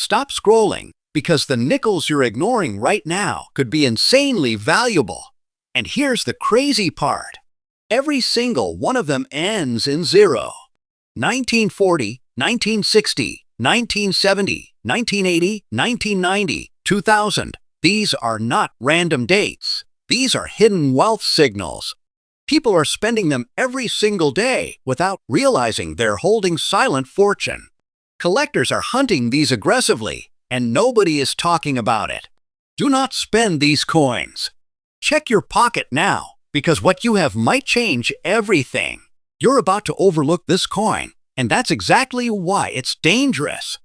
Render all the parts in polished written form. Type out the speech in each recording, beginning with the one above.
stop scrolling because the nickels you're ignoring right now could be insanely valuable. And here's the crazy part. Every single one of them ends in zero. 1940, 1960, 1970, 1980, 1990, 2000. These are not random dates. These are hidden wealth signals. People are spending them every single day without realizing they're holding silent fortune. Collectors are hunting these aggressively, and nobody is talking about it. Do not spend these coins. Check your pocket now, because what you have might change everything. You're about to overlook this coin, and that's exactly why it's dangerous.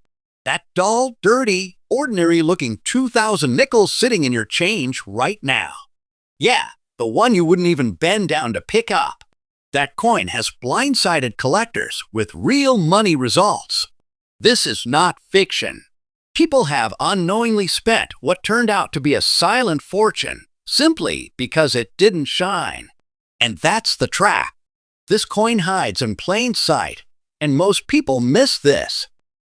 That dull, dirty, ordinary-looking 2,000 nickels sitting in your change right now. Yeah, the one you wouldn't even bend down to pick up. That coin has blindsided collectors with real money results. This is not fiction. People have unknowingly spent what turned out to be a silent fortune simply because it didn't shine. And that's the trap. This coin hides in plain sight, and most people miss this.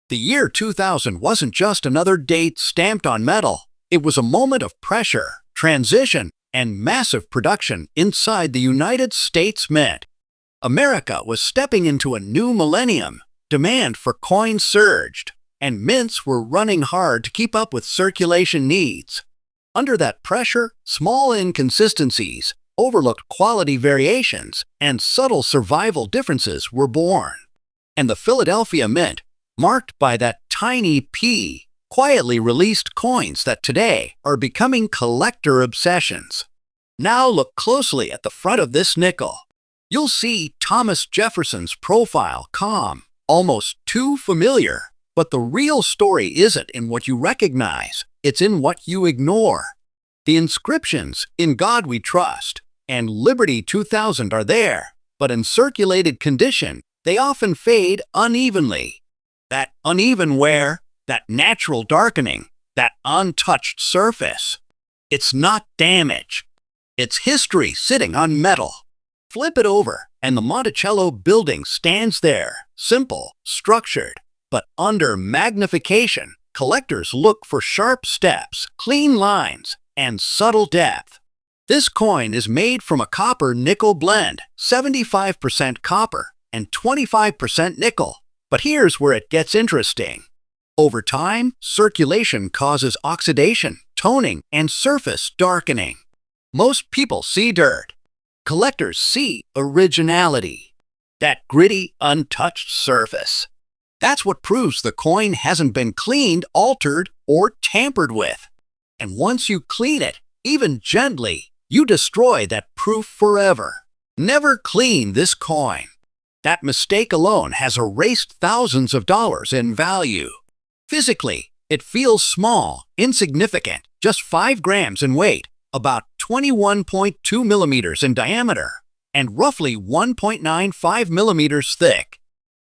The year 2000 wasn't just another date stamped on metal. It was a moment of pressure, transition, and massive production inside the United States Mint. America was stepping into a new millennium. Demand for coins surged, and mints were running hard to keep up with circulation needs. Under that pressure, small inconsistencies, overlooked quality variations, and subtle survival differences were born. And the Philadelphia Mint, marked by that tiny P, quietly released coins that today are becoming collector obsessions. Now look closely at the front of this nickel. You'll see Thomas Jefferson's profile calm, almost too familiar. But the real story isn't in what you recognize, it's in what you ignore. The inscriptions, "In God We Trust," and "Liberty 2000" are there, but in circulated condition, they often fade unevenly. That uneven wear, that natural darkening, that untouched surface. It's not damage. It's history sitting on metal. Flip it over, and the Monticello building stands there, simple, structured. But under magnification, collectors look for sharp steps, clean lines, and subtle depth. This coin is made from a copper-nickel blend, 75% copper and 25% nickel. But here's where it gets interesting. Over time, circulation causes oxidation, toning, and surface darkening. Most people see dirt. Collectors see originality. That gritty, untouched surface. That's what proves the coin hasn't been cleaned, altered, or tampered with. And once you clean it, even gently, you destroy that proof forever. Never clean this coin. That mistake alone has erased thousands of dollars in value. Physically, it feels small, insignificant, just 5 grams in weight, about 21.2 millimeters in diameter, and roughly 1.95 millimeters thick.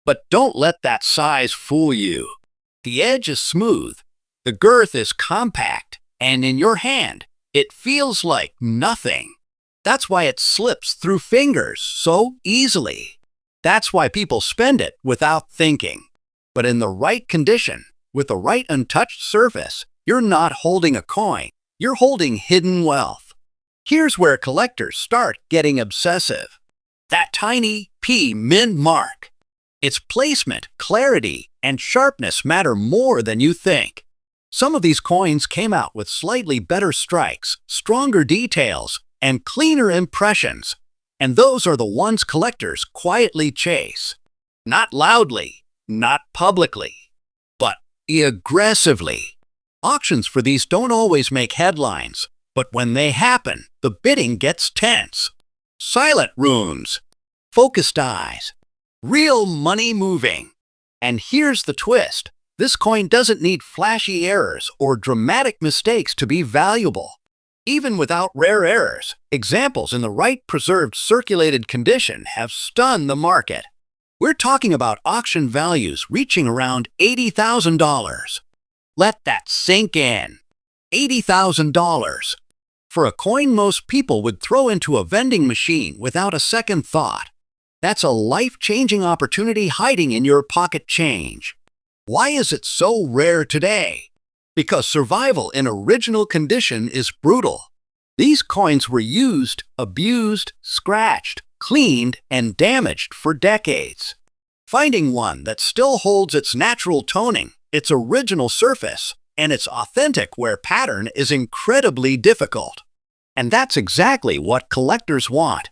But don't let that size fool you. The edge is smooth, the girth is compact, and in your hand, it feels like nothing. That's why it slips through fingers so easily. That's why people spend it without thinking. But in the right condition, with the right untouched surface, you're not holding a coin, you're holding hidden wealth. Here's where collectors start getting obsessive. That tiny P mint mark. Its placement, clarity, and sharpness matter more than you think. Some of these coins came out with slightly better strikes, stronger details, and cleaner impressions. And those are the ones collectors quietly chase. Not loudly, not publicly, but aggressively. Auctions for these don't always make headlines, but when they happen, the bidding gets tense. Silent rooms, focused eyes, real money moving. And here's the twist. This coin doesn't need flashy errors or dramatic mistakes to be valuable. Even without rare errors, examples in the right preserved circulated condition have stunned the market. We're talking about auction values reaching around $80,000. Let that sink in. $80,000. For a coin most people would throw into a vending machine without a second thought. That's a life-changing opportunity hiding in your pocket change. Why is it so rare today? Because survival in original condition is brutal. These coins were used, abused, scratched, cleaned, and damaged for decades. Finding one that still holds its natural toning, its original surface, and its authentic wear pattern is incredibly difficult. And that's exactly what collectors want.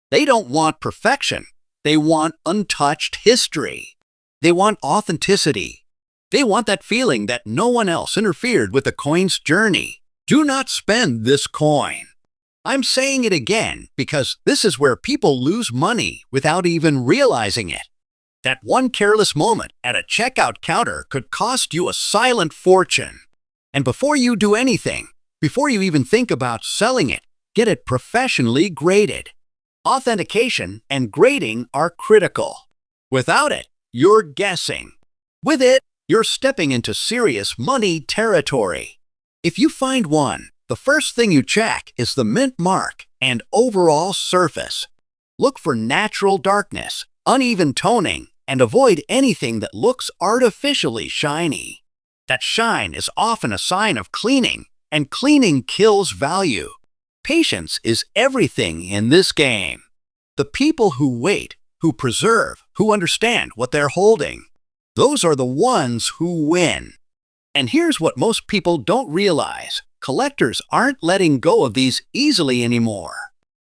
They don't want perfection. They want untouched history. They want authenticity. They want that feeling that no one else interfered with the coin's journey. Do not spend this coin. I'm saying it again because this is where people lose money without even realizing it. That one careless moment at a checkout counter could cost you a silent fortune. And before you do anything, before you even think about selling it, get it professionally graded. Authentication and grading are critical. Without it, you're guessing. With it, you're stepping into serious money territory. If you find one, the first thing you check is the mint mark and overall surface. Look for natural darkness, uneven toning, and avoid anything that looks artificially shiny. That shine is often a sign of cleaning, and cleaning kills value. Patience is everything in this game. The people who wait, who preserve, who understand what they're holding, those are the ones who win. And here's what most people don't realize. Collectors aren't letting go of these easily anymore.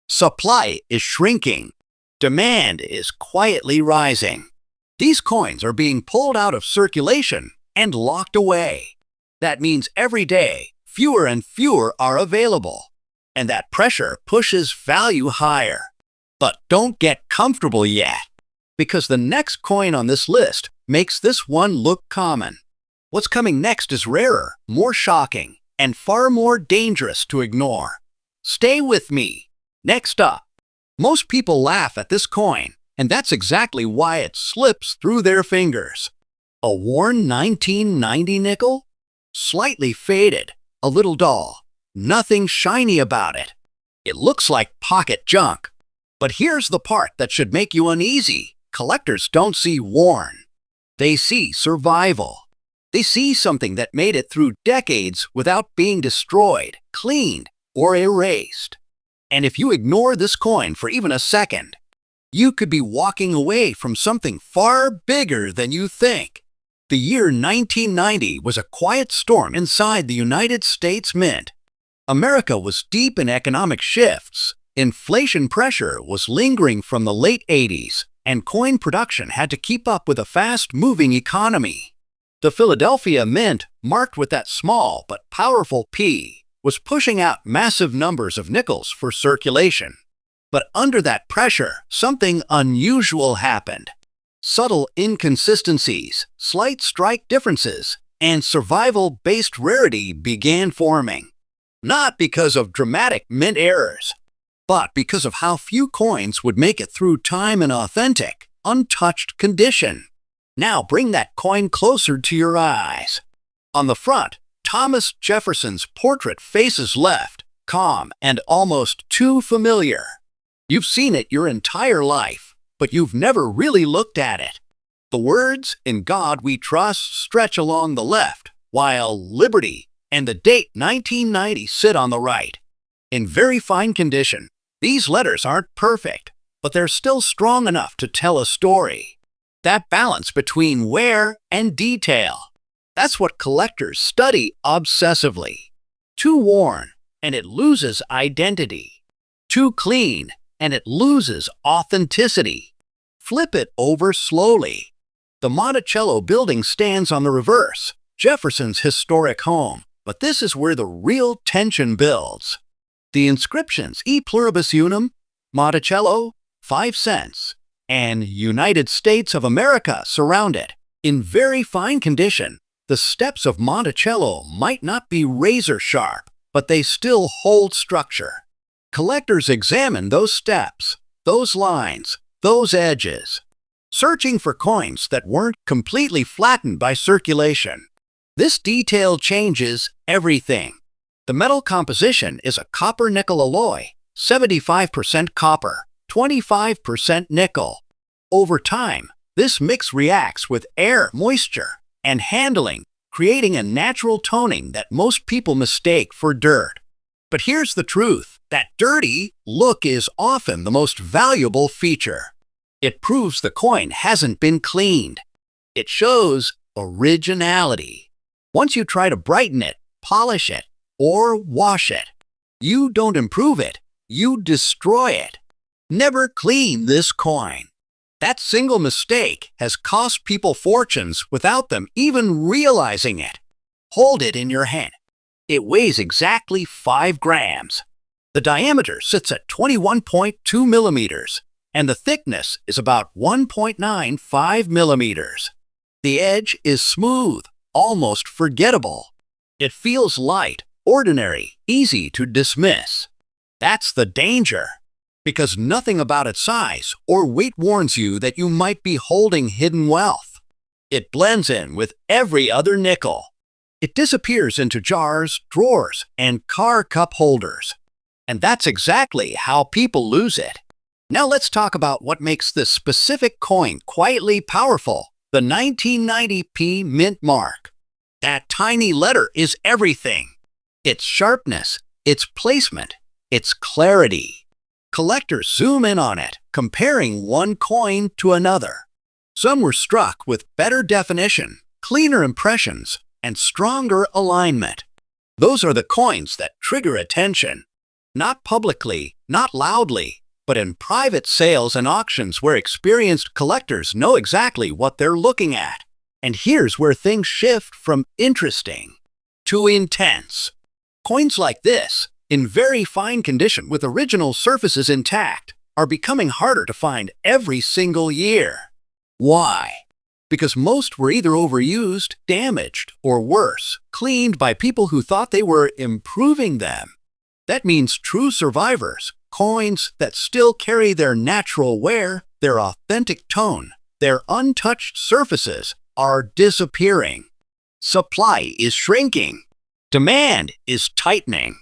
Supply is shrinking. Demand is quietly rising. These coins are being pulled out of circulation and locked away. That means every day, fewer and fewer are available. And that pressure pushes value higher. But don't get comfortable yet, because the next coin on this list makes this one look common. What's coming next is rarer, more shocking, and far more dangerous to ignore. Stay with me. Next up, most people laugh at this coin, and that's exactly why it slips through their fingers. A worn 1990 nickel? Slightly faded, a little dull, nothing shiny about it. It looks like pocket junk. But here's the part that should make you uneasy. Collectors don't see worn. They see survival. They see something that made it through decades without being destroyed, cleaned, or erased. And if you ignore this coin for even a second, you could be walking away from something far bigger than you think. The year 1990 was a quiet storm inside the United States Mint. America was deep in economic shifts. Inflation pressure was lingering from the late 80s, and coin production had to keep up with a fast-moving economy. The Philadelphia Mint, marked with that small but powerful P, was pushing out massive numbers of nickels for circulation. But under that pressure, something unusual happened. Subtle inconsistencies, slight strike differences, and survival-based rarity began forming. Not because of dramatic mint errors, but because of how few coins would make it through time in authentic, untouched condition. Now bring that coin closer to your eyes. On the front, Thomas Jefferson's portrait faces left, calm and almost too familiar. You've seen it your entire life, but you've never really looked at it. The words, "In God We Trust," stretch along the left, while "Liberty" and the date 1990 sit on the right. In very fine condition, these letters aren't perfect, but they're still strong enough to tell a story. That balance between wear and detail, that's what collectors study obsessively. Too worn, and it loses identity. Too clean, and it loses authenticity. Flip it over slowly. The Monticello building stands on the reverse, Jefferson's historic home, but this is where the real tension builds. The inscriptions "E Pluribus Unum," Monticello, 5 cents, and "United States of America" surround it. In very fine condition, the steps of Monticello might not be razor sharp, but they still hold structure. Collectors examine those steps, those lines, those edges, searching for coins that weren't completely flattened by circulation. This detail changes everything. The metal composition is a copper-nickel alloy, 75% copper, 25% nickel. Over time, this mix reacts with air, moisture, and handling, creating a natural toning that most people mistake for dirt. But here's the truth: that dirty look is often the most valuable feature. It proves the coin hasn't been cleaned. It shows originality. Once you try to brighten it, polish it, or wash it, you don't improve it, you destroy it. Never clean this coin. That single mistake has cost people fortunes without them even realizing it. Hold it in your hand. It weighs exactly 5 grams. The diameter sits at 21.2 millimeters, and the thickness is about 1.95 millimeters. The edge is smooth, almost forgettable. It feels light, ordinary, easy to dismiss. That's the danger, because nothing about its size or weight warns you that you might be holding hidden wealth. It blends in with every other nickel. It disappears into jars, drawers, and car cup holders. And that's exactly how people lose it. Now let's talk about what makes this specific coin quietly powerful: the 1990p mint mark. That tiny letter is everything. Its sharpness, its placement, its clarity. Collectors zoom in on it, comparing one coin to another. Some were struck with better definition, cleaner impressions, and stronger alignment. Those are the coins that trigger attention. Not publicly, not loudly, but in private sales and auctions where experienced collectors know exactly what they're looking at. And here's where things shift from interesting to intense. Coins like this, in very fine condition with original surfaces intact, are becoming harder to find every single year. Why? Because most were either overused, damaged, or worse, cleaned by people who thought they were improving them. That means true survivors, coins that still carry their natural wear, their authentic tone, their untouched surfaces, are disappearing. Supply is shrinking. Demand is tightening.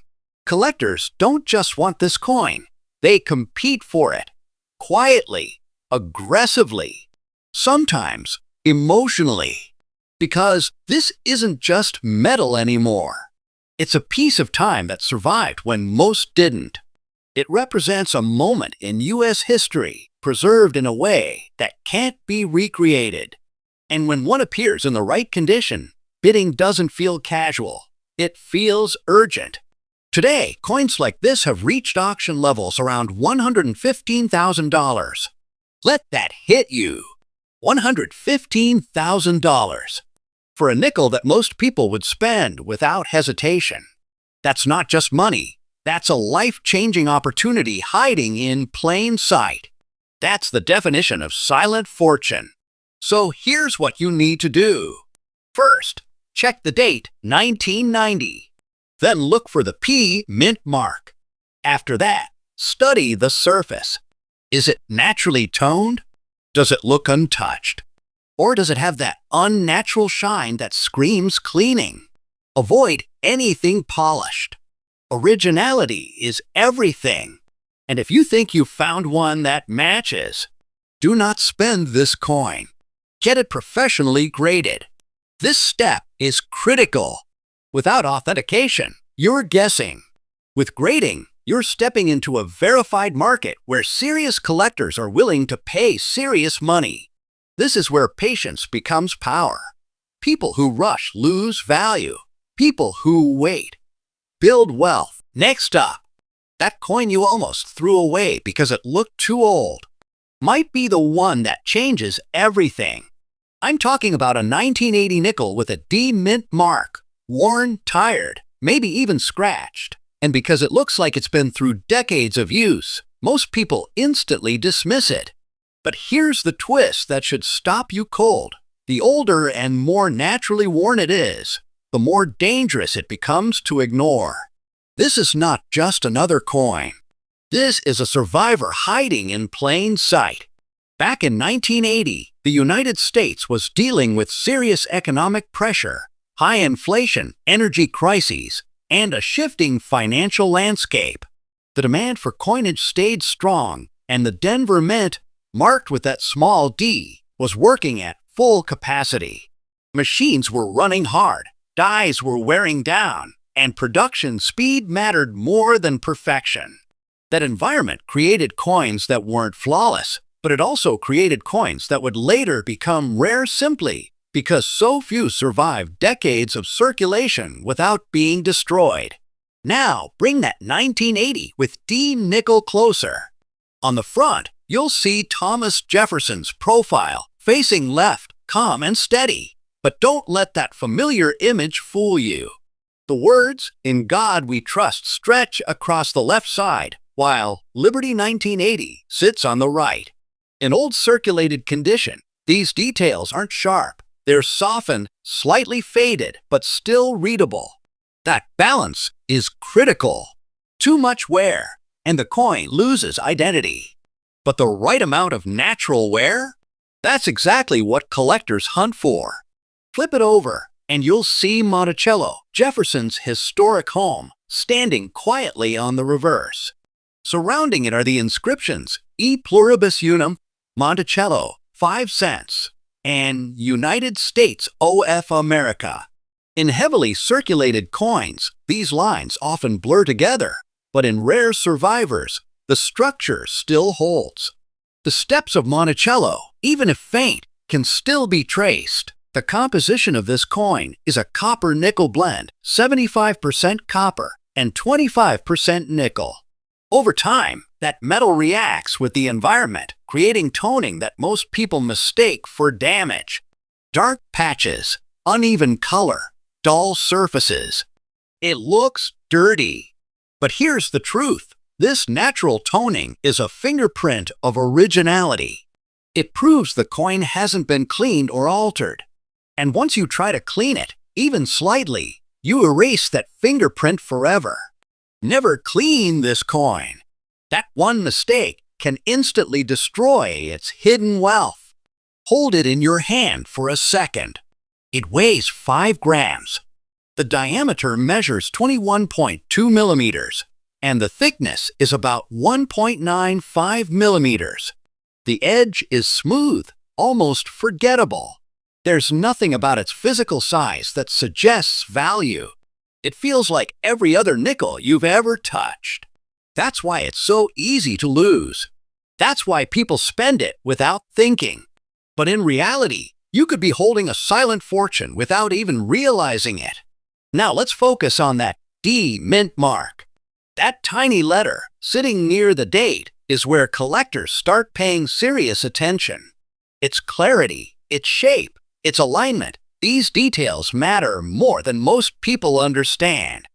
Collectors don't just want this coin. They compete for it. Quietly, aggressively, sometimes emotionally. Because this isn't just metal anymore. It's a piece of time that survived when most didn't. It represents a moment in U.S. history, preserved in a way that can't be recreated. And when one appears in the right condition, bidding doesn't feel casual. It feels urgent. Today, coins like this have reached auction levels around $115,000. Let that hit you. $115,000. For a nickel that most people would spend without hesitation. That's not just money. That's a life-changing opportunity hiding in plain sight. That's the definition of silent fortune. So here's what you need to do. First, check the date, 1990. Then look for the P mint mark. After that, study the surface. Is it naturally toned? Does it look untouched? Or does it have that unnatural shine that screams cleaning? Avoid anything polished. Originality is everything. And if you think you've found one that matches, do not spend this coin. Get it professionally graded. This step is critical. Without authentication, you're guessing. With grading, you're stepping into a verified market where serious collectors are willing to pay serious money. This is where patience becomes power. People who rush lose value. People who wait build wealth. Next up, that coin you almost threw away because it looked too old might be the one that changes everything. I'm talking about a 1980 nickel with a D mint mark, worn, tired, maybe even scratched. And because it looks like it's been through decades of use, most people instantly dismiss it. But here's the twist that should stop you cold. The older and more naturally worn it is, the more dangerous it becomes to ignore. This is not just another coin. This is a survivor hiding in plain sight. Back in 1980, the United States was dealing with serious economic pressure, high inflation, energy crises, and a shifting financial landscape. The demand for coinage stayed strong, and the Denver Mint, marked with that small D, was working at full capacity. Machines were running hard, dies were wearing down, and production speed mattered more than perfection. That environment created coins that weren't flawless, but it also created coins that would later become rare simply because so few survived decades of circulation without being destroyed. Now, bring that 1980 with D nickel closer. On the front, you'll see Thomas Jefferson's profile, facing left, calm and steady. But don't let that familiar image fool you. The words, "In God We Trust," stretch across the left side, while "Liberty 1980" sits on the right. In old circulated condition, these details aren't sharp. They're softened, slightly faded, but still readable. That balance is critical. Too much wear, and the coin loses identity. But the right amount of natural wear? That's exactly what collectors hunt for. Flip it over, and you'll see Monticello, Jefferson's historic home, standing quietly on the reverse. Surrounding it are the inscriptions, E Pluribus Unum, Monticello, 5 cents, and United States of America. In heavily circulated coins, these lines often blur together, but in rare survivors, the structure still holds. The steps of Monticello, even if faint, can still be traced. The composition of this coin is a copper-nickel blend, 75% copper and 25% nickel. Over time, that metal reacts with the environment, creating toning that most people mistake for damage. Dark patches, uneven color, dull surfaces. It looks dirty. But here's the truth. This natural toning is a fingerprint of originality. It proves the coin hasn't been cleaned or altered. And once you try to clean it, even slightly, you erase that fingerprint forever. Never clean this coin. That one mistake can instantly destroy its hidden wealth. Hold it in your hand for a second. It weighs 5 grams. The diameter measures 21.2 millimeters, and the thickness is about 1.95 millimeters. The edge is smooth, almost forgettable. There's nothing about its physical size that suggests value. It feels like every other nickel you've ever touched. That's why it's so easy to lose. That's why people spend it without thinking. But in reality, you could be holding a silent fortune without even realizing it. Now let's focus on that D mint mark. That tiny letter, sitting near the date, is where collectors start paying serious attention. Its clarity, its shape, its alignment, these details matter more than most people understand.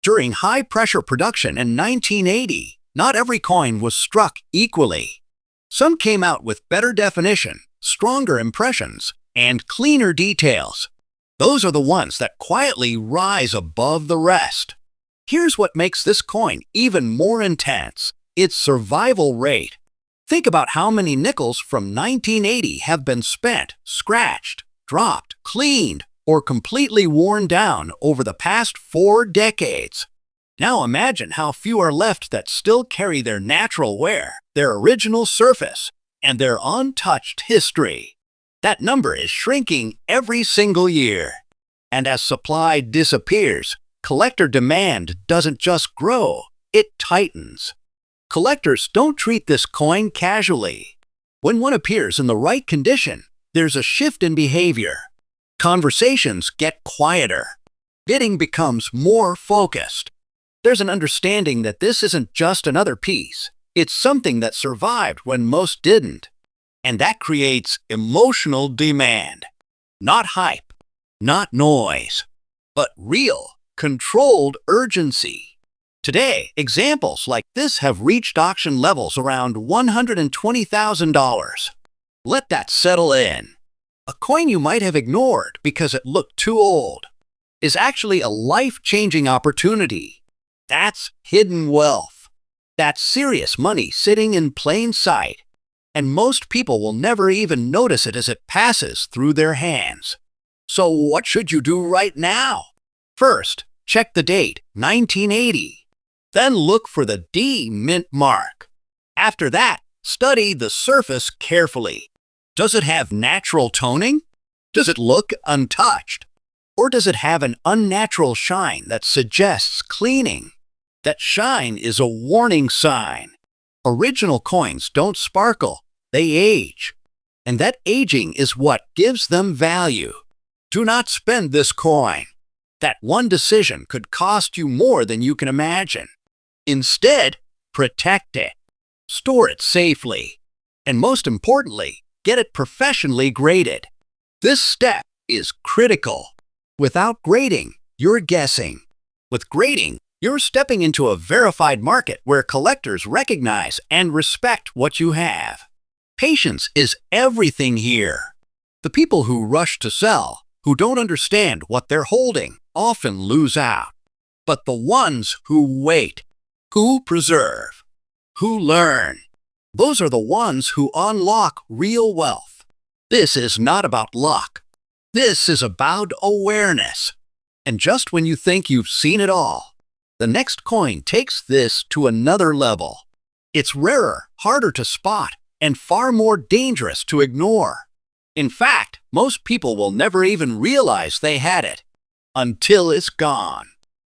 During high-pressure production in 1980, not every coin was struck equally. Some came out with better definition, stronger impressions, and cleaner details. Those are the ones that quietly rise above the rest. Here's what makes this coin even more intense: its survival rate. Think about how many nickels from 1980 have been spent, scratched, dropped, cleaned, or completely worn down over the past 4 decades. Now imagine how few are left that still carry their natural wear, their original surface, and their untouched history. That number is shrinking every single year. And as supply disappears, collector demand doesn't just grow, it tightens. Collectors don't treat this coin casually. When one appears in the right condition, there's a shift in behavior. Conversations get quieter. Bidding becomes more focused. There's an understanding that this isn't just another piece. It's something that survived when most didn't. And that creates emotional demand. Not hype, not noise, but real, controlled urgency. Today, examples like this have reached auction levels around $120,000. Let that settle in. A coin you might have ignored because it looked too old is actually a life-changing opportunity. That's hidden wealth. That's serious money sitting in plain sight. And most people will never even notice it as it passes through their hands. So what should you do right now? First, check the date, 1980. Then look for the D mint mark. After that, study the surface carefully. Does it have natural toning? Does it look untouched? Or does it have an unnatural shine that suggests cleaning? That shine is a warning sign. Original coins don't sparkle, they age. And that aging is what gives them value. Do not spend this coin. That one decision could cost you more than you can imagine. Instead, protect it. Store it safely. And most importantly, get it professionally graded. This step is critical. Without grading, you're guessing. With grading, you're stepping into a verified market where collectors recognize and respect what you have. Patience is everything here. The people who rush to sell, who don't understand what they're holding, often lose out. But the ones who wait, who preserve, who learn, those are the ones who unlock real wealth. This is not about luck. This is about awareness. And just when you think you've seen it all, the next coin takes this to another level. It's rarer, harder to spot, and far more dangerous to ignore. In fact, most people will never even realize they had it until it's gone.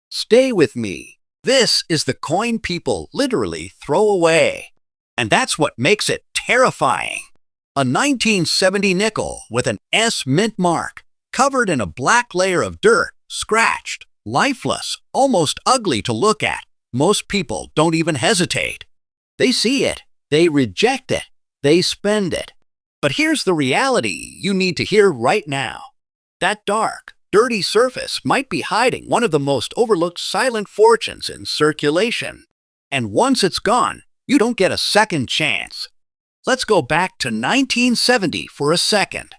Stay with me. This is the coin people literally throw away. And that's what makes it terrifying. A 1970 nickel with an S mint mark, covered in a black layer of dirt, scratched, lifeless, almost ugly to look at. Most people don't even hesitate. They see it, they reject it, they spend it. But here's the reality you need to hear right now. That dark, dirty surface might be hiding one of the most overlooked silent fortunes in circulation. And once it's gone, you don't get a second chance. Let's go back to 1970 for a second.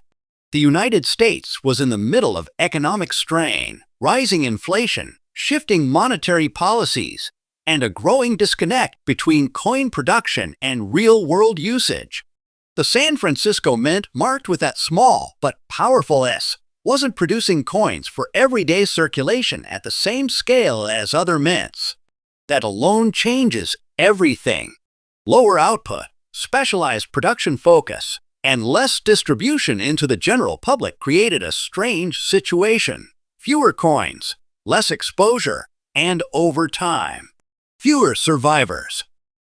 The United States was in the middle of economic strain, rising inflation, shifting monetary policies, and a growing disconnect between coin production and real-world usage. The San Francisco Mint, marked with that small but powerful S, wasn't producing coins for everyday circulation at the same scale as other mints. That alone changes everything. Lower output, specialized production focus, and less distribution into the general public created a strange situation. Fewer coins, less exposure, and over time, fewer survivors.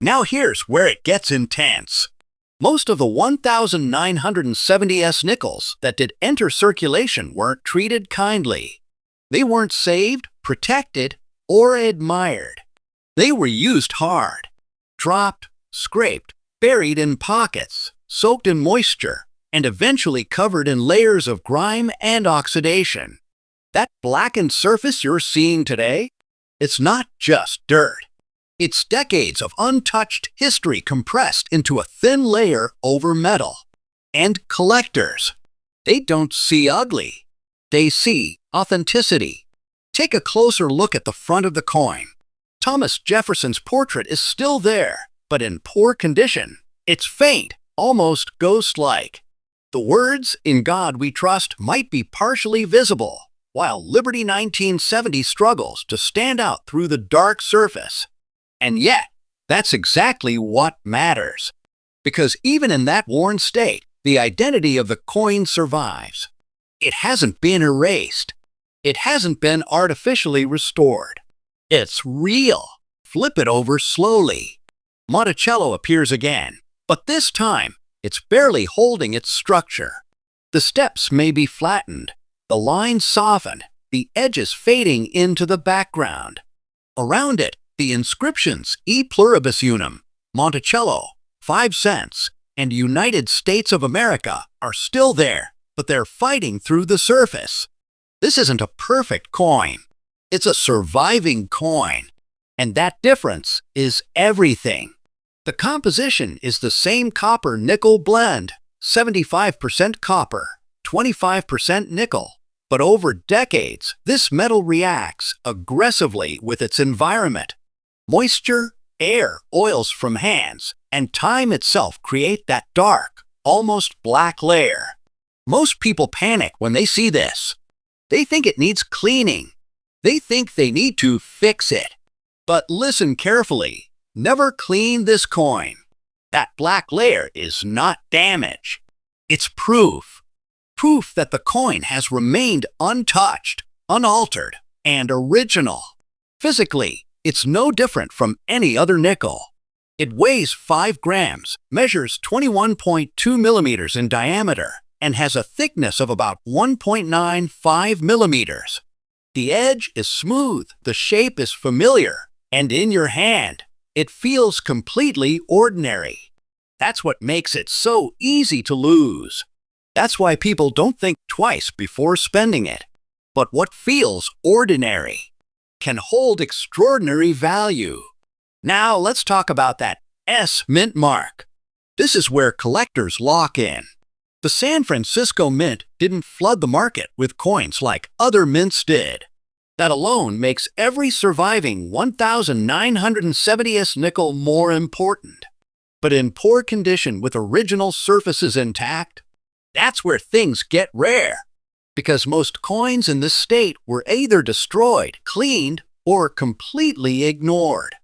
Now here's where it gets intense. Most of the 1,970S nickels that did enter circulation weren't treated kindly. They weren't saved, protected, or admired. They were used hard, dropped, scraped, buried in pockets, soaked in moisture, and eventually covered in layers of grime and oxidation. That blackened surface you're seeing today, it's not just dirt. It's decades of untouched history compressed into a thin layer over metal. And collectors, they don't see ugly. They see authenticity. Take a closer look at the front of the coin. Thomas Jefferson's portrait is still there, but in poor condition. It's faint, almost ghost-like. The words, "In God We Trust," might be partially visible, while Liberty 1970 struggles to stand out through the dark surface. And yet, that's exactly what matters. Because even in that worn state, the identity of the coin survives. It hasn't been erased. It hasn't been artificially restored. It's real. Flip it over slowly. Monticello appears again, but this time, it's barely holding its structure. The steps may be flattened, the lines softened, the edges fading into the background. Around it, the inscriptions E Pluribus Unum, Monticello, 5 cents, and United States of America are still there, but they're fighting through the surface. This isn't a perfect coin. It's a surviving coin. And that difference is everything. The composition is the same copper-nickel blend, 75% copper, 25% nickel. But over decades, this metal reacts aggressively with its environment. Moisture, air, oils from hands, and time itself create that dark, almost black layer. Most people panic when they see this. They think it needs cleaning. They think they need to fix it. But listen carefully. Never clean this coin. That black layer is not damage. It's proof. proof that the coin has remained untouched, unaltered, and original. Physically, it's no different from any other nickel. It weighs 5 grams, measures 21.2 millimeters in diameter, and has a thickness of about 1.95 millimeters. The edge is smooth, the shape is familiar, and in your hand, it feels completely ordinary. That's what makes it so easy to lose. That's why people don't think twice before spending it. But what feels ordinary can hold extraordinary value. Now let's talk about that S Mint mark. This is where collectors lock in. The San Francisco Mint didn't flood the market with coins like other mints did. That alone makes every surviving 1970s nickel more important. But in poor condition with original surfaces intact, that's where things get rare. Because most coins in this state were either destroyed, cleaned, or completely ignored.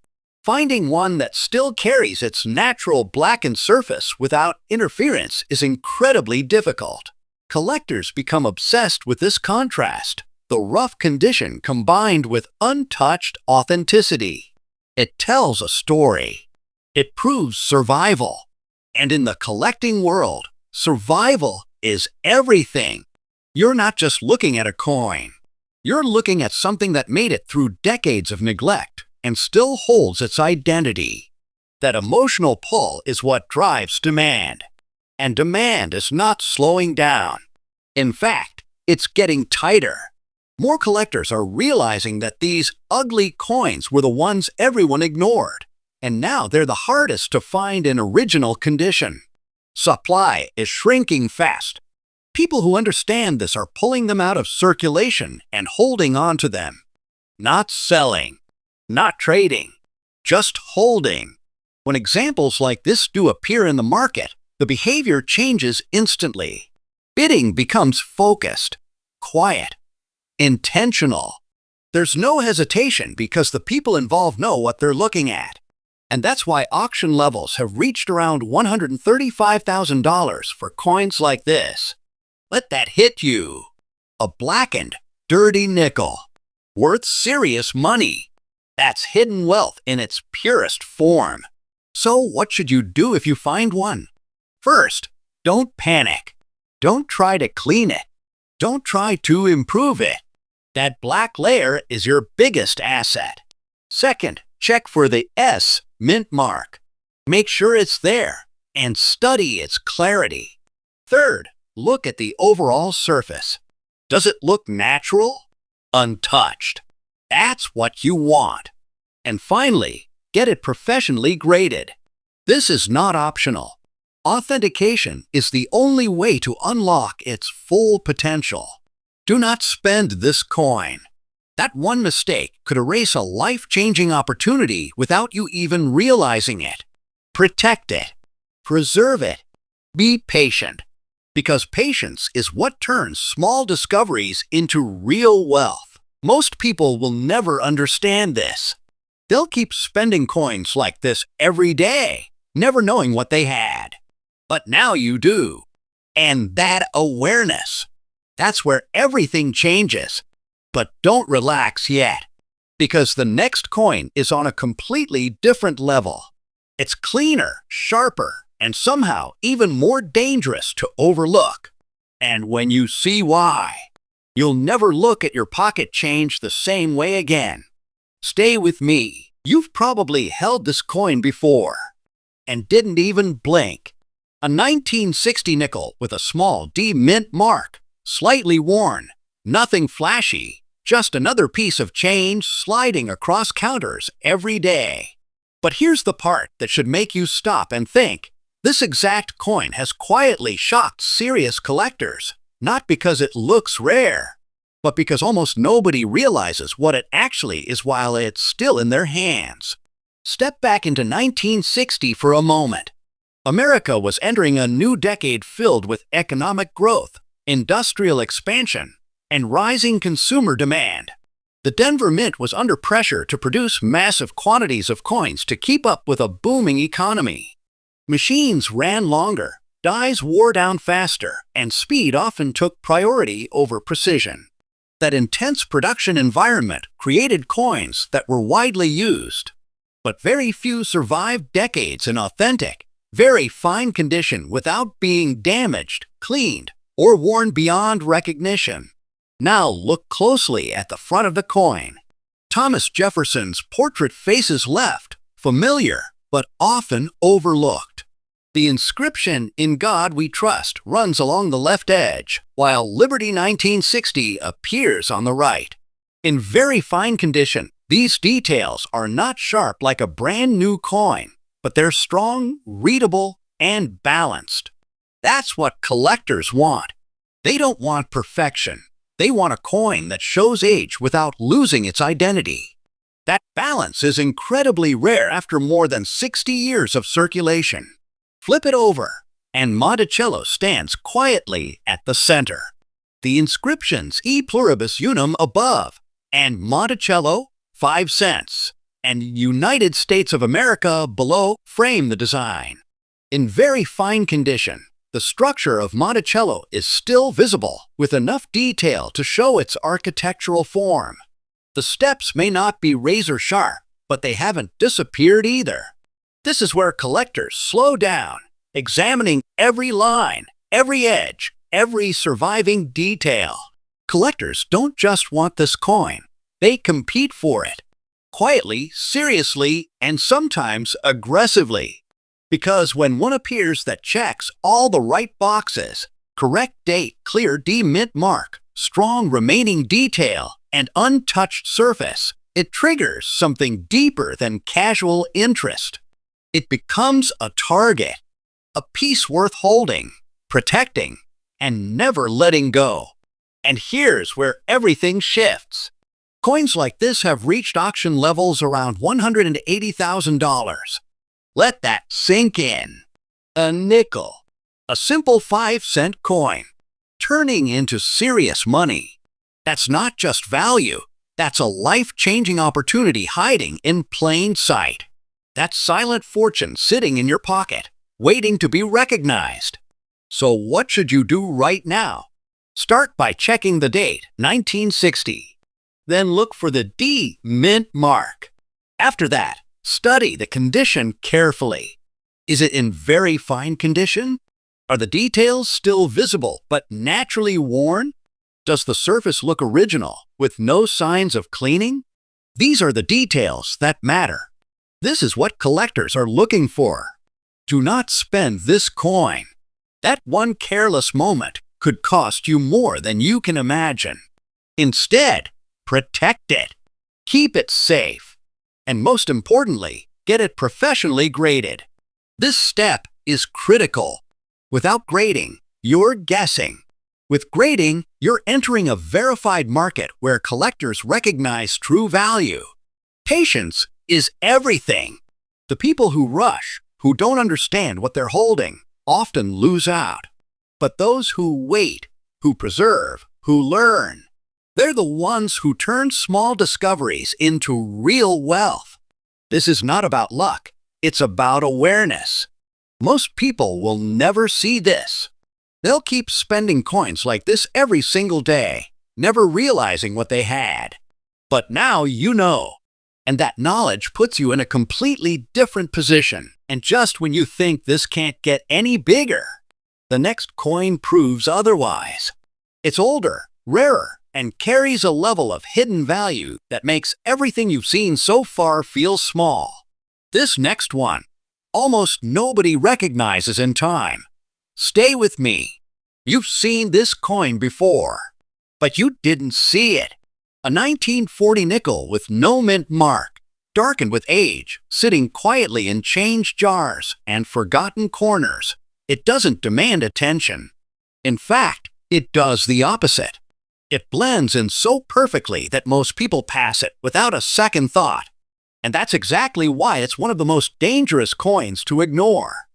Finding one that still carries its natural blackened surface without interference is incredibly difficult. Collectors become obsessed with this contrast, the rough condition combined with untouched authenticity. It tells a story. It proves survival. And in the collecting world, survival is everything. You're not just looking at a coin. You're looking at something that made it through decades of neglect and still holds its identity. That emotional pull is what drives demand. And demand is not slowing down. In fact, it's getting tighter. More collectors are realizing that these ugly coins were the ones everyone ignored, and now they're the hardest to find in original condition. Supply is shrinking fast. People who understand this are pulling them out of circulation and holding on to them. Not selling, not trading, just holding. When examples like this do appear in the market, the behavior changes instantly. Bidding becomes focused, quiet, intentional. There's no hesitation because the people involved know what they're looking at. And that's why auction levels have reached around $135,000 for coins like this. Let that hit you. A blackened, dirty nickel. Worth serious money. That's hidden wealth in its purest form. So what should you do if you find one? First, don't panic. Don't try to clean it. Don't try to improve it. That black layer is your biggest asset. Second, check for the S Mint mark. Make sure it's there and study its clarity. Third, look at the overall surface. Does it look natural? Untouched. That's what you want. And finally, get it professionally graded. This is not optional. Authentication is the only way to unlock its full potential. Do not spend this coin. That one mistake could erase a life-changing opportunity without you even realizing it. Protect it. Preserve it. Be patient. Because patience is what turns small discoveries into real wealth. Most people will never understand this. They'll keep spending coins like this every day, never knowing what they had. But now you do. And that awareness, that's where everything changes. But don't relax yet, because the next coin is on a completely different level. It's cleaner, sharper, and somehow even more dangerous to overlook. And when you see why, you'll never look at your pocket change the same way again. Stay with me. You've probably held this coin before and didn't even blink. A 1960 nickel with a small D Mint mark, slightly worn, nothing flashy, just another piece of change sliding across counters every day. But here's the part that should make you stop and think. This exact coin has quietly shocked serious collectors, not because it looks rare, but because almost nobody realizes what it actually is while it's still in their hands. Step back into 1960 for a moment. America was entering a new decade filled with economic growth, industrial expansion, and rising consumer demand. The Denver Mint was under pressure to produce massive quantities of coins to keep up with a booming economy. Machines ran longer, Dyes wore down faster, and speed often took priority over precision. That intense production environment created coins that were widely used. But very few survived decades in authentic, very fine condition without being damaged, cleaned, or worn beyond recognition. Now look closely at the front of the coin. Thomas Jefferson's portrait faces left, familiar, but often overlooked. The inscription, "In God We Trust," runs along the left edge, while Liberty 1960 appears on the right. In very fine condition, these details are not sharp like a brand new coin, but they're strong, readable, and balanced. That's what collectors want. They don't want perfection. They want a coin that shows age without losing its identity. That balance is incredibly rare after more than 60 years of circulation. Flip it over, and Monticello stands quietly at the center. The inscriptions "E Pluribus Unum" above, and Monticello, 5 cents, and United States of America below frame the design. In very fine condition, the structure of Monticello is still visible, with enough detail to show its architectural form. The steps may not be razor sharp, but they haven't disappeared either. This is where collectors slow down, examining every line, every edge, every surviving detail. Collectors don't just want this coin, they compete for it. Quietly, seriously, and sometimes aggressively. Because when one appears that checks all the right boxes, correct date, clear D-mint mark, strong remaining detail, and untouched surface, it triggers something deeper than casual interest. It becomes a target, a piece worth holding, protecting, and never letting go. And here's where everything shifts. Coins like this have reached auction levels around $180,000. Let that sink in. A nickel, a simple 5-cent coin, turning into serious money. That's not just value, that's a life-changing opportunity hiding in plain sight. That's silent fortune sitting in your pocket, waiting to be recognized. So what should you do right now? Start by checking the date, 1960. Then look for the D-mint mark. After that, study the condition carefully. Is it in very fine condition? Are the details still visible but naturally worn? Does the surface look original, with no signs of cleaning? These are the details that matter. This is what collectors are looking for. Do not spend this coin. That one careless moment could cost you more than you can imagine. Instead, protect it. Keep it safe. And most importantly, get it professionally graded. This step is critical. Without grading, you're guessing. With grading, you're entering a verified market where collectors recognize true value. Patience is everything. The people who rush, who don't understand what they're holding, often lose out. But those who wait, who preserve, who learn, they're the ones who turn small discoveries into real wealth. This is not about luck, it's about awareness. Most people will never see this. They'll keep spending coins like this every single day, never realizing what they had. But now you know. And that knowledge puts you in a completely different position. And just when you think this can't get any bigger, the next coin proves otherwise. It's older, rarer, and carries a level of hidden value that makes everything you've seen so far feel small. This next one, almost nobody recognizes in time. Stay with me. You've seen this coin before, but you didn't see it. A 1940 nickel with no mint mark, darkened with age, sitting quietly in change jars and forgotten corners. It doesn't demand attention. In fact, it does the opposite. It blends in so perfectly that most people pass it without a second thought. And that's exactly why it's one of the most dangerous coins to ignore.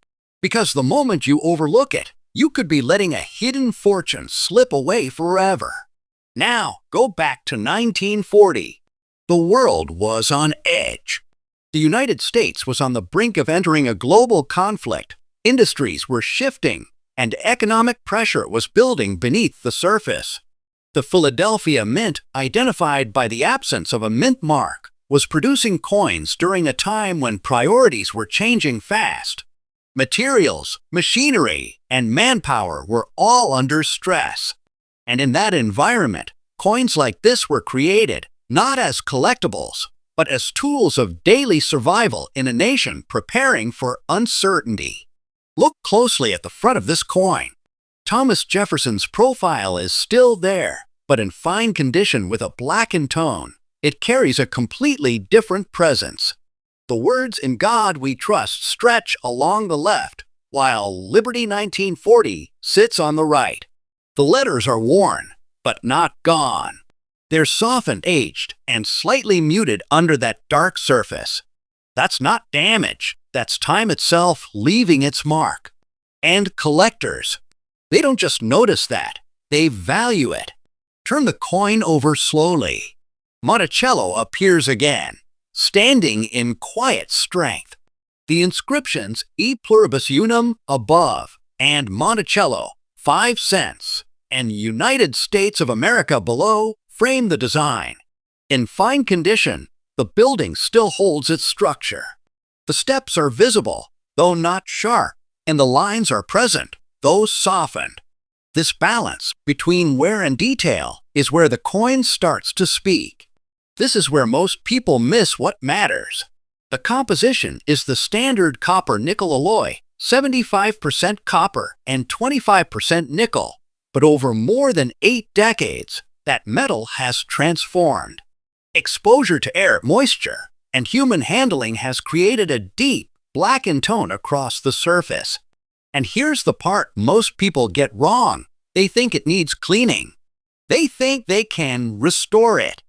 Because the moment you overlook it, you could be letting a hidden fortune slip away forever. Now, go back to 1940. The world was on edge. The United States was on the brink of entering a global conflict. Industries were shifting. and economic pressure was building beneath the surface. The Philadelphia Mint, identified by the absence of a mint mark, was producing coins during a time when priorities were changing fast. Materials, machinery, and manpower were all under stress. And in that environment, coins like this were created, not as collectibles, but as tools of daily survival in a nation preparing for uncertainty. Look closely at the front of this coin. Thomas Jefferson's profile is still there, but in fine condition with a blackened tone. It carries a completely different presence. The words "In God We Trust" stretch along the left, while "Liberty 1940" sits on the right. The letters are worn, but not gone. They're softened, aged, and slightly muted under that dark surface. That's not damage. That's time itself leaving its mark. And collectors, they don't just notice that, they value it. Turn the coin over slowly. Monticello appears again, standing in quiet strength. The inscriptions "E Pluribus Unum" above and "Monticello, 5 cents," and "United States of America" below frame the design. In fine condition, the building still holds its structure. The steps are visible, though not sharp, and the lines are present, though softened. This balance between wear and detail is where the coin starts to speak. This is where most people miss what matters. The composition is the standard copper-nickel alloy, 75% copper and 25% nickel, but over more than 8 decades, that metal has transformed. Exposure to air, moisture, and human handling has created a deep, blackened tone across the surface. And here's the part most people get wrong. They think it needs cleaning. They think they can restore it.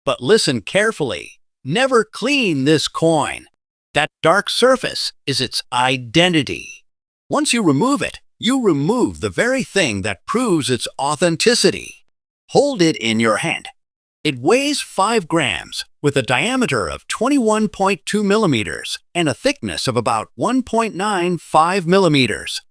But listen carefully. Never clean this coin. That dark surface is its identity. Once you remove it, you remove the very thing that proves its authenticity. Hold it in your hand. It weighs 5 grams, with a diameter of 21.2 millimeters and a thickness of about 1.95 millimeters.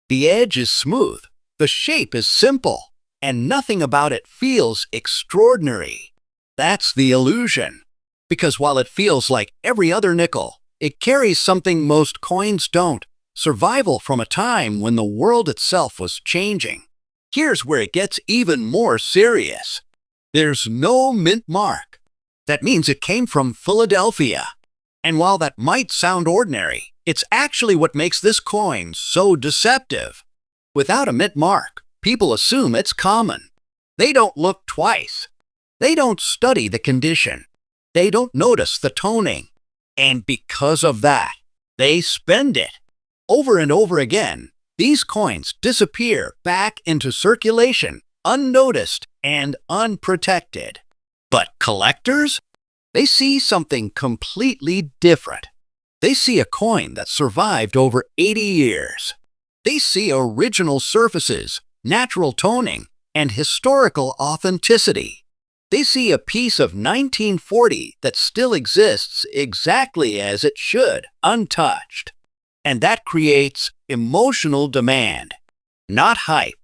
The edge is smooth, the shape is simple, and nothing about it feels extraordinary. That's the illusion. Because while it feels like every other nickel, it carries something most coins don't: survival from a time when the world itself was changing. Here's where it gets even more serious. There's no mint mark. That means it came from Philadelphia. And while that might sound ordinary, it's actually what makes this coin so deceptive. Without a mint mark, people assume it's common. They don't look twice. They don't study the condition. They don't notice the toning. And because of that, they spend it. Over and over again, these coins disappear back into circulation, unnoticed and unprotected. But collectors? They see something completely different. They see a coin that survived over 80 years. They see original surfaces, natural toning, and historical authenticity. They see a piece of 1940 that still exists exactly as it should, untouched. And that creates emotional demand. Not hype,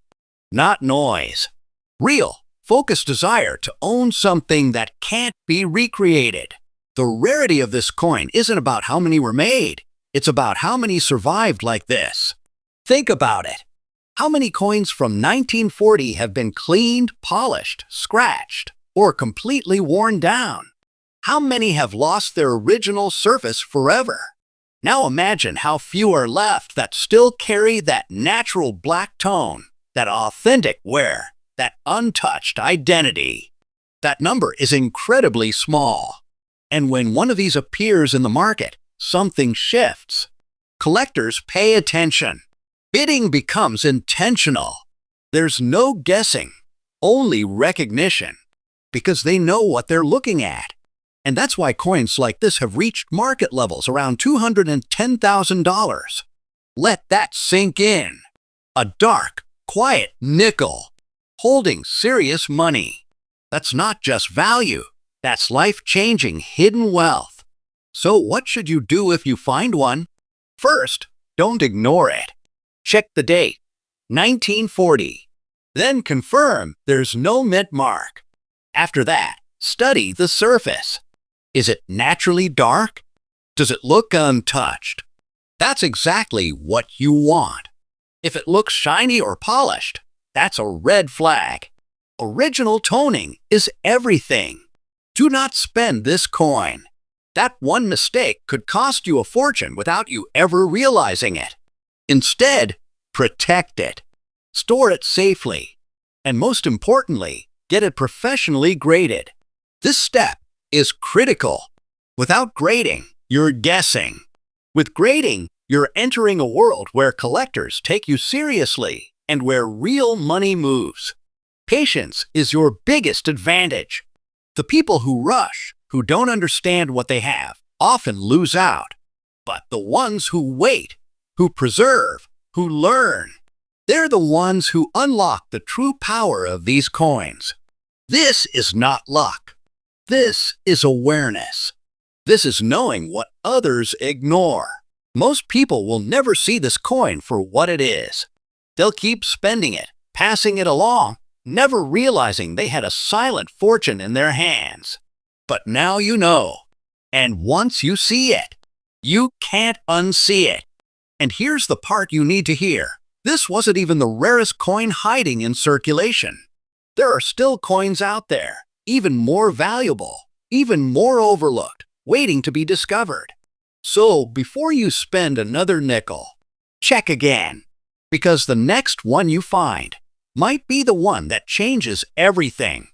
not noise. Real, focused desire to own something that can't be recreated. The rarity of this coin isn't about how many were made. It's about how many survived like this. Think about it. How many coins from 1940 have been cleaned, polished, scratched, or completely worn down? How many have lost their original surface forever? Now imagine how few are left that still carry that natural black tone, that authentic wear, that untouched identity. That number is incredibly small. And when one of these appears in the market, something shifts. Collectors pay attention. Bidding becomes intentional. There's no guessing, only recognition, because they know what they're looking at. And that's why coins like this have reached market levels around $210,000. Let that sink in. A dark, quiet nickel, holding serious money. That's not just value, that's life-changing hidden wealth. So what should you do if you find one? First, don't ignore it. Check the date. 1940. Then confirm there's no mint mark. After that, study the surface. Is it naturally dark? Does it look untouched? That's exactly what you want. If it looks shiny or polished, that's a red flag. Original toning is everything. Do not spend this coin. That one mistake could cost you a fortune without you ever realizing it. Instead, protect it. Store it safely. And most importantly, get it professionally graded. This step is critical. Without grading, you're guessing. With grading, you're entering a world where collectors take you seriously and where real money moves. Patience is your biggest advantage. The people who rush, who don't understand what they have, often lose out. But the ones who wait, who preserve, who learn, they're the ones who unlock the true power of these coins. This is not luck. This is awareness. This is knowing what others ignore. Most people will never see this coin for what it is. They'll keep spending it, passing it along, never realizing they had a silent fortune in their hands. But now you know. And once you see it, you can't unsee it. And here's the part you need to hear. This wasn't even the rarest coin hiding in circulation. There are still coins out there, even more valuable, even more overlooked, waiting to be discovered. So before you spend another nickel, check again. Because the next one you find might be the one that changes everything.